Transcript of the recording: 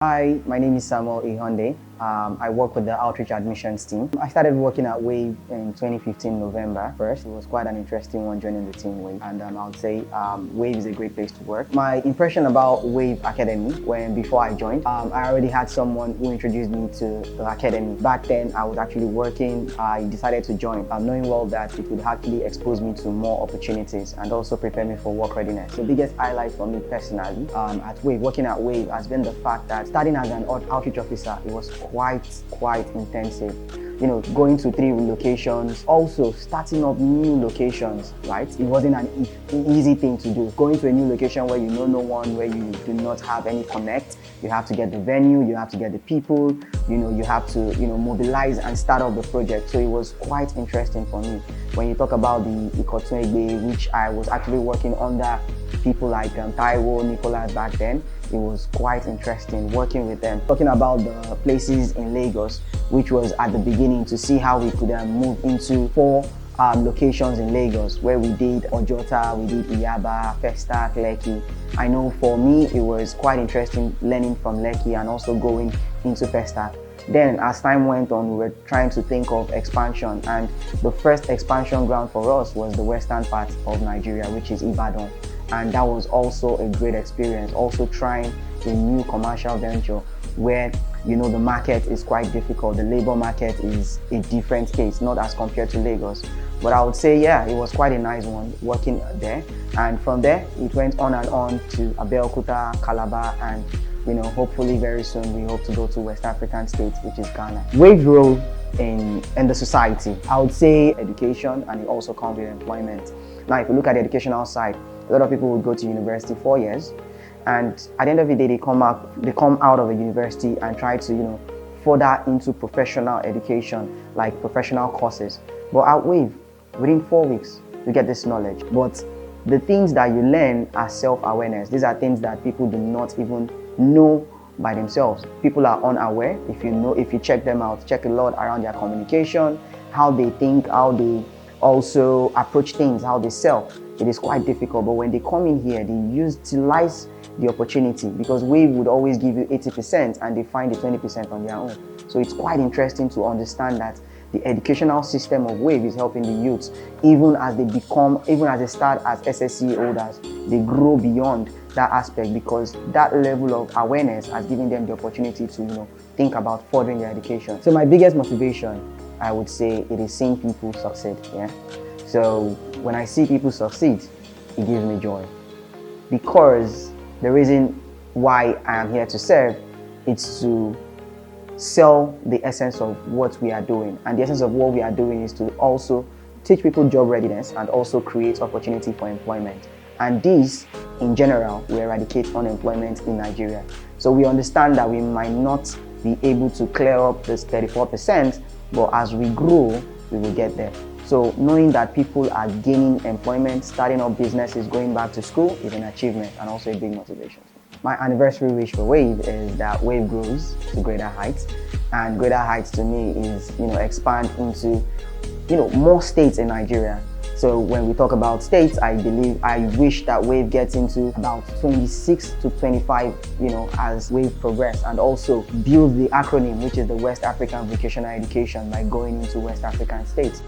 Hi, my name is Samuel Ihonde. I work with the outreach admissions team. I started working at Wave in 2015 November 1st. It was quite an interesting one joining the team Wave, and I would say Wave is a great place to work. My impression about Wave Academy before I joined, I already had someone who introduced me to the academy. Back then I was actually working. I decided to join, knowing well that it would actually expose me to more opportunities and also prepare me for work readiness. The biggest highlight for me personally at Wave, working at Wave, has been the fact that starting as an outreach officer, it was quite intensive. You know, going to 3 locations, also starting up new locations, right? It wasn't an easy thing to do. Going to a new location where you know no one, where you do not have any connect, you have to get the venue, you have to get the people, you have to, mobilize and start up the project. So it was quite interesting for me. When you talk about the Ihonde, which I was actually working under people like Taiwo, Nicholas back then, it was quite interesting working with them. Talking about the places in Lagos, which was at the beginning to see how we could move into 4 locations in Lagos, where we did Ojota, we did Iyaba, Festac, Lekki. I know for me it was quite interesting learning from Lekki and also going into Festac. Then as time went on, we were trying to think of expansion, and the first expansion ground for us was the western part of Nigeria, which is Ibadan. And that was also a great experience, also trying a new commercial venture where the market is quite difficult. The labor market is a different case, not as compared to Lagos. But I would say, yeah, it was quite a nice one working there. And from there, it went on and on to Abeokuta, Calabar, and hopefully very soon we hope to go to West African states, which is Ghana. Wave's role in the society, I would say education, and it also comes with employment. Now, if you look at the educational side, a lot of people would go to university 4 years, and at the end of the day, they come out of a university and try to, further into professional education, like professional courses. But at Wave, within 4 weeks, you get this knowledge. But the things that you learn are self-awareness. These are things that people do not even know by themselves. People are unaware. If you check them out, check a lot around their communication, how they think, how they also approach things, how they sell. It is quite difficult, but when they come in here, they utilize the opportunity, because Wave would always give you 80% and they find the 20% on their own. So it's quite interesting to understand that the educational system of Wave is helping the youths, even as they start as SSC holders, they grow beyond that aspect, because that level of awareness has given them the opportunity to think about furthering their education. So my biggest motivation, I would say, it is seeing people succeed. Yeah. So when I see people succeed, it gives me joy, because the reason why I am here to serve is to sell the essence of what we are doing. And the essence of what we are doing is to also teach people job readiness and also create opportunity for employment. And this, in general, will eradicate unemployment in Nigeria. So we understand that we might not be able to clear up this 34%, but as we grow, we will get there. So knowing that people are gaining employment, starting up businesses, going back to school is an achievement and also a big motivation. My anniversary wish for Wave is that Wave grows to greater heights, and greater heights to me is expand into more states in Nigeria. So when we talk about states, I wish that Wave gets into about 26 to 25, as Wave progress, and also build the acronym, which is the West African Vocational Education, by going into West African states.